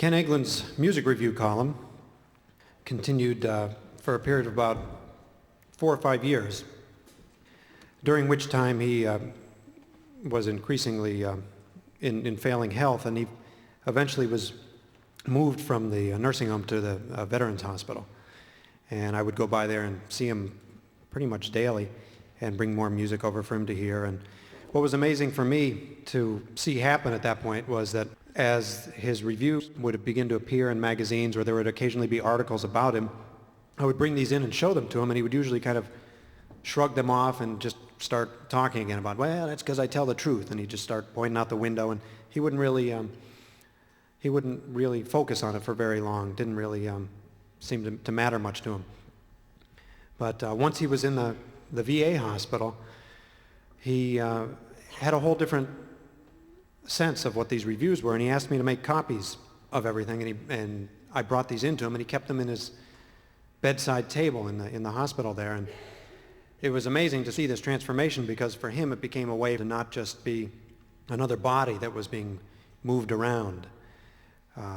Ken Eglin's music review column continued for a period of about 4 or 5 years, during which time he was increasingly in failing health, and he eventually was moved from the nursing home to the Veterans Hospital. And I would go by there and see him pretty much daily and bring more music over for him to hear. And what was amazing for me to see happen at that point was that as his reviews would begin to appear in magazines, or there would occasionally be articles about him, I would bring these in and show them to him, and he would usually kind of shrug them off and just start talking again about, well, that's because I tell the truth, and he'd just start pointing out the window, and he wouldn't really focus on it for very long. Didn't really seem to matter much to him. But once he was in the VA hospital, he had a whole different sense of what these reviews were, and he asked me to make copies of everything, and I brought these into him, and he kept them in his bedside table in the hospital there. And it was amazing to see this transformation, because for him it became a way to not just be another body that was being moved around.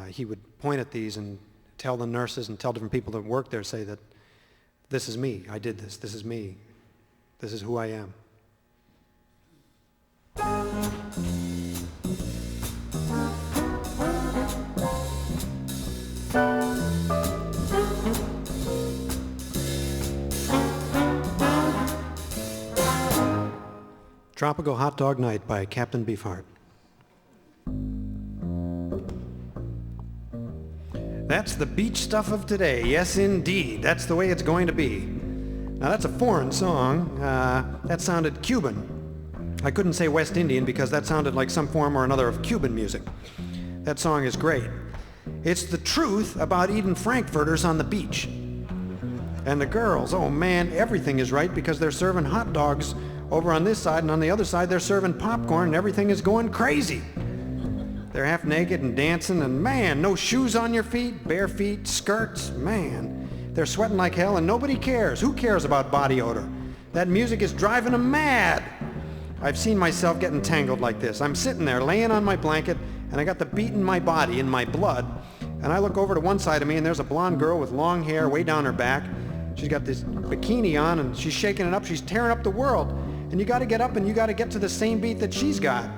He would point at these and tell the nurses and tell different people that worked there, say that this is me, I did this, this is me, this is who I am. Tropical Hot Dog Night by Captain Beefheart. That's the beach stuff of today. Yes, indeed. That's the way it's going to be. Now, that's a foreign song. That sounded Cuban. I couldn't say West Indian because that sounded like some form or another of Cuban music. That song is great. It's the truth about eating frankfurters on the beach. And the girls, oh man, everything is right because they're serving hot dogs over on this side, and on the other side they're serving popcorn, and everything is going crazy. They're half naked and dancing, and man, no shoes on your feet, bare feet, skirts, man. They're sweating like hell, and nobody cares. Who cares about body odor? That music is driving them mad. I've seen myself getting tangled like this. I'm sitting there laying on my blanket, and I got the beat in my body, in my blood, and I look over to one side of me, and there's a blonde girl with long hair way down her back. She's got this bikini on, and she's shaking it up. She's tearing up the world. And you got to get up, and you got to get to the same beat that she's got.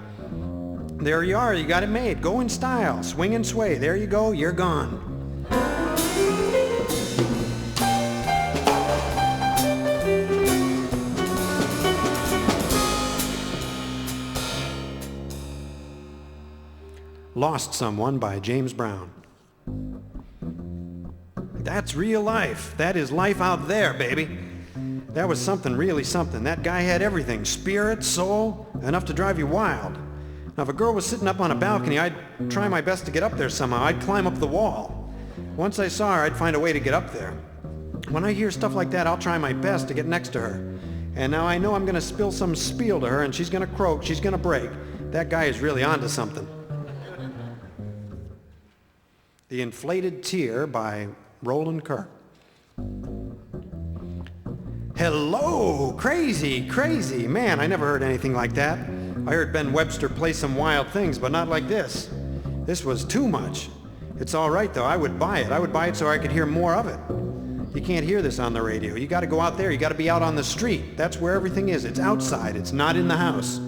There you are. You got it made. Go in style. Swing and sway. There you go. You're gone. Lost Someone by James Brown. That's real life. That is life out there, baby. That was something, really something. That guy had everything. Spirit, soul, enough to drive you wild. Now, if a girl was sitting up on a balcony, I'd try my best to get up there somehow. I'd climb up the wall. Once I saw her, I'd find a way to get up there. When I hear stuff like that, I'll try my best to get next to her. And now I know I'm going to spill some spiel to her, and she's going to croak, she's going to break. That guy is really onto something. The Inflated Tear by Roland Kirk. Hello, crazy, crazy. Man, I never heard anything like that. I heard Ben Webster play some wild things, but not like this. This was too much. It's all right, though. I would buy it. I would buy it so I could hear more of it. You can't hear this on the radio. You got to go out there. You got to be out on the street. That's where everything is. It's outside. It's not in the house.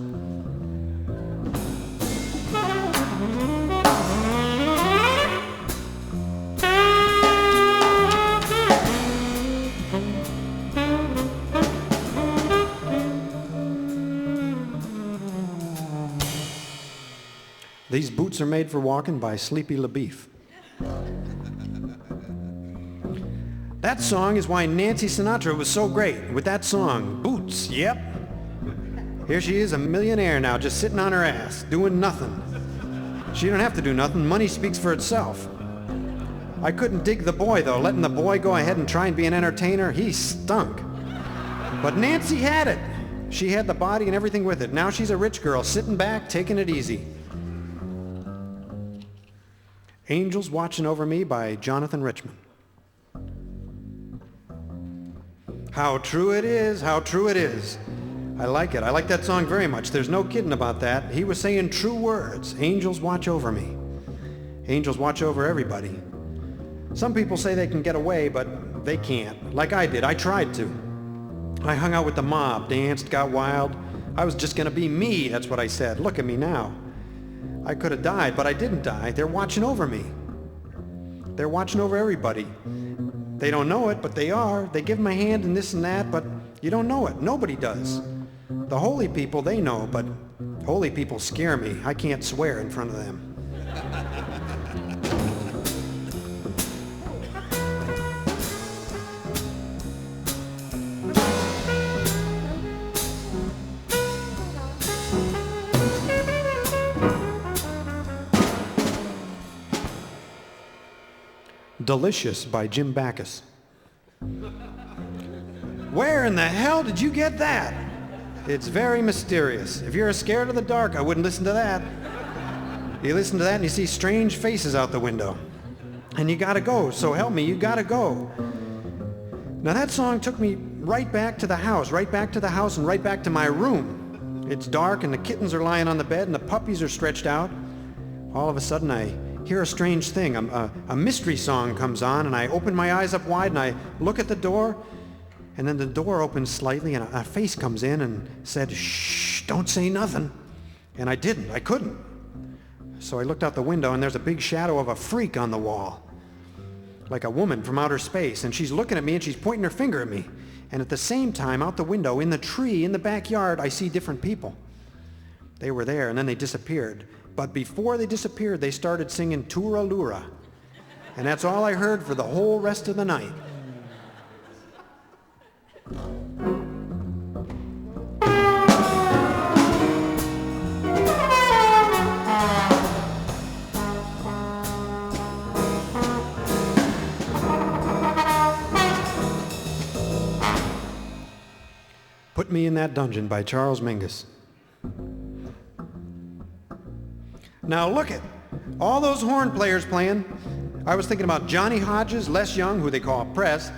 These Boots Are Made for Walking by Sleepy LaBeef. That song is why Nancy Sinatra was so great. With that song, Boots, yep. Here she is, a millionaire now, just sitting on her ass, doing nothing. She don't have to do nothing. Money speaks for itself. I couldn't dig the boy, though. Letting the boy go ahead and try and be an entertainer, he stunk. But Nancy had it. She had the body and everything with it. Now she's a rich girl, sitting back, taking it easy. Angels Watching Over Me by Jonathan Richman. How true it is, how true it is. I like it. I like that song very much. There's no kidding about that. He was saying true words. Angels watch over me. Angels watch over everybody. Some people say they can get away, but they can't. Like I did. I tried to. I hung out with the mob, danced, got wild. I was just gonna be me, that's what I said. Look at me now. I could have died, but I didn't die. They're watching over me. They're watching over everybody. They don't know it, but they are. They give them a hand and this and that, but you don't know it. Nobody does. The holy people, they know, but holy people scare me. I can't swear in front of them. Delicious by Jim Backus. Where in the hell did you get that? It's very mysterious. If you're scared of the dark, I wouldn't listen to that. You listen to that and you see strange faces out the window. And you gotta go, so help me, you gotta go. Now that song took me right back to the house and right back to my room. It's dark and the kittens are lying on the bed and the puppies are stretched out. All of a sudden I hear a strange thing. A mystery song comes on and I open my eyes up wide and I look at the door and then the door opens slightly and a face comes in and said, "Shh, don't say nothing." And I didn't. I couldn't. So I looked out the window and there's a big shadow of a freak on the wall. Like a woman from outer space, and she's looking at me and she's pointing her finger at me. And at the same time, out the window, in the tree, in the backyard, I see different people. They were there and then they disappeared. But before they disappeared, they started singing Tura Lura. And that's all I heard for the whole rest of the night. Put Me in That Dungeon by Charles Mingus. Now look at all those horn players playing. I was thinking about Johnny Hodges, Les Young, who they call Press,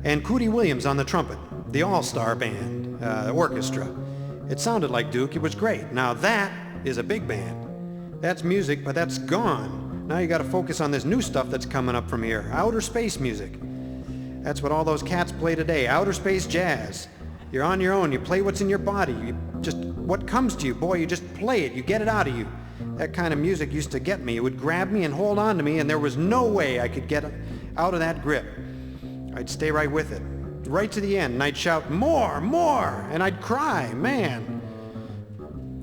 and Cootie Williams on the trumpet, the all-star band, orchestra. It sounded like Duke. It was great. Now that is a big band. That's music, but that's gone. Now you got to focus on this new stuff that's coming up from here, outer space music. That's what all those cats play today, outer space jazz. You're on your own. You play what's in your body. You just, what comes to you, boy, you just play it. You get it out of you. That kind of music used to get me. It would grab me and hold on to me, and there was no way I could get out of that grip. I'd stay right with it, right to the end, and I'd shout, "More, more!" And I'd cry, man.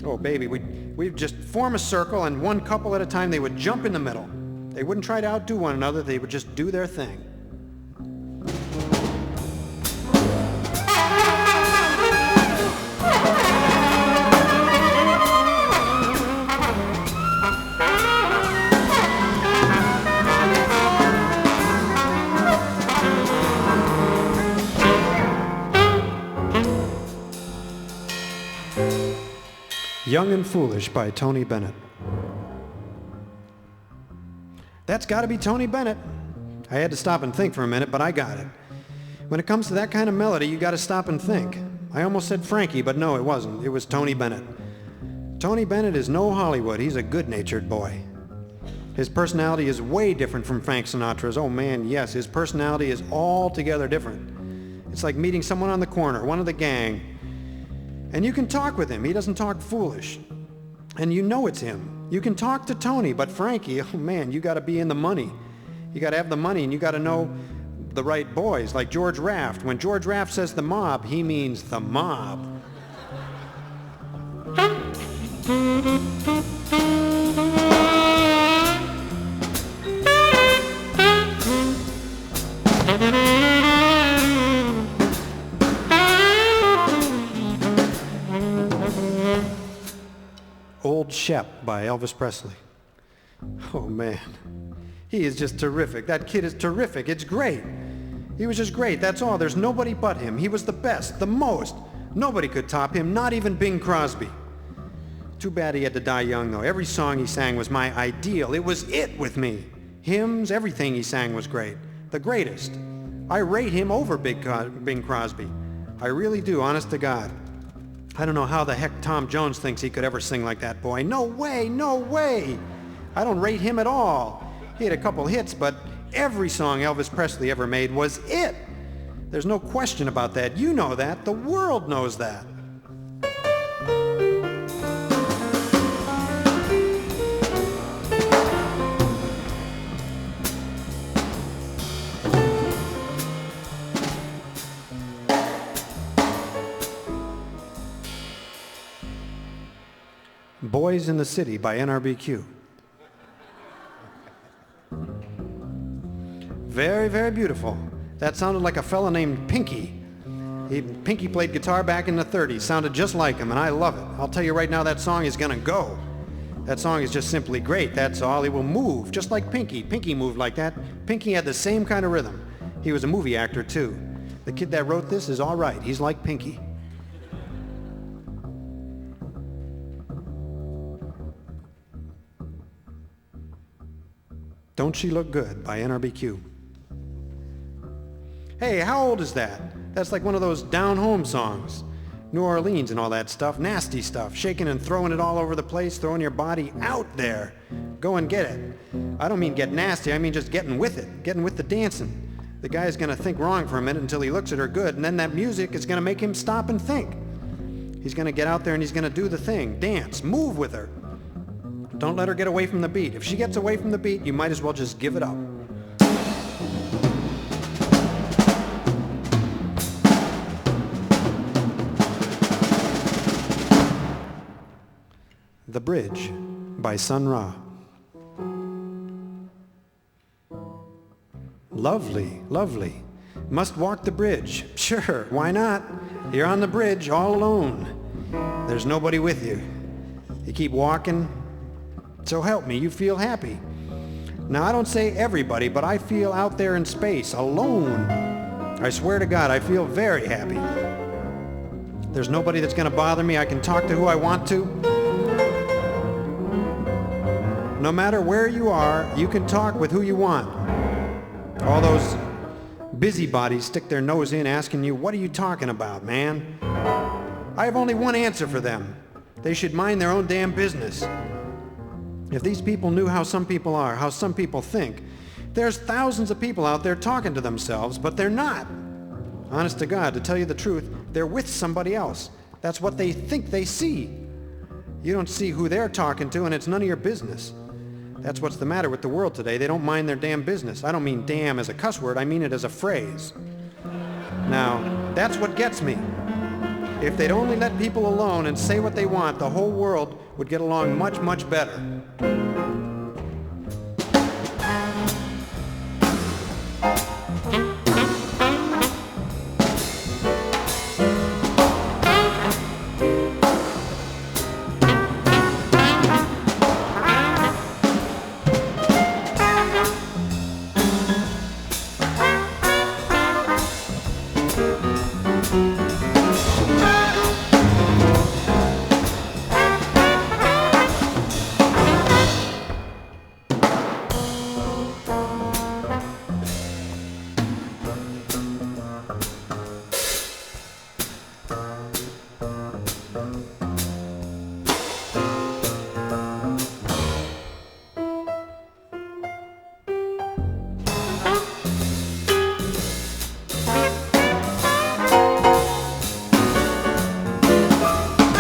Oh, baby, we'd just form a circle, and one couple at a time, they would jump in the middle. They wouldn't try to outdo one another. They would just do their thing. Young and Foolish by Tony Bennett. That's got to be Tony Bennett. I had to stop and think for a minute, but I got it. When it comes to that kind of melody, you got to stop and think. I almost said Frankie, but no, it wasn't. It was Tony Bennett. Tony Bennett is no Hollywood. He's a good-natured boy. His personality is way different from Frank Sinatra's. Oh man, yes, his personality is altogether different. It's like meeting someone on the corner, one of the gang. And you can talk with him. He doesn't talk foolish. And you know it's him. You can talk to Tony, but Frankie, oh man, you got to be in the money. You got to have the money, and you got to know the right boys, like George Raft. When George Raft says the mob, he means the mob. Old Shep by Elvis Presley. Oh man, he is just terrific. That kid is terrific. It's great. He was just great, that's all. There's nobody but him. He was the best, the most. Nobody could top him, not even Bing Crosby. Too bad he had to die young though. Every song he sang was my ideal. It was it with me. Hymns, everything he sang was great. The greatest. I rate him over Bing Crosby. I really do, honest to God. I don't know how the heck Tom Jones thinks he could ever sing like that boy. No way, no way. I don't rate him at all. He had a couple hits, but every song Elvis Presley ever made was it. There's no question about that. You know that. The world knows that. Boys in the City by NRBQ. Very, very beautiful. That sounded like a fella named Pinky. Pinky played guitar back in the 30s, sounded just like him, and I love it. I'll tell you right now, that song is gonna go. That song is just simply great, that's all. He will move, just like Pinky. Pinky moved like that. Pinky had the same kind of rhythm. He was a movie actor, too. The kid that wrote this is all right. He's like Pinky. Don't She Look Good by NRBQ. Hey, how old is that? That's like one of those down-home songs. New Orleans and all that stuff, nasty stuff, shaking and throwing it all over the place, throwing your body out there. Go and get it. I don't mean get nasty, I mean just getting with it, getting with the dancing. The guy's gonna think wrong for a minute until he looks at her good, and then that music is gonna make him stop and think. He's gonna get out there and he's gonna do the thing, dance, move with her. Don't let her get away from the beat. If she gets away from the beat, you might as well just give it up. The Bridge by Sun Ra. Lovely, lovely. Must walk the bridge. Sure, why not? You're on the bridge all alone. There's nobody with you. You keep walking. So help me, you feel happy. Now, I don't say everybody, but I feel out there in space, alone. I swear to God, I feel very happy. There's nobody that's going to bother me. I can talk to who I want to. No matter where you are, you can talk with who you want. All those busybodies stick their nose in asking you, what are you talking about, man? I have only one answer for them. They should mind their own damn business. If these people knew how some people are, how some people think, there's thousands of people out there talking to themselves, but they're not. Honest to God, to tell you the truth, they're with somebody else. That's what they think they see. You don't see who they're talking to, and it's none of your business. That's what's the matter with the world today. They don't mind their damn business. I don't mean damn as a cuss word, I mean it as a phrase. Now, that's what gets me. If they'd only let people alone and say what they want, the whole world would get along much, much better.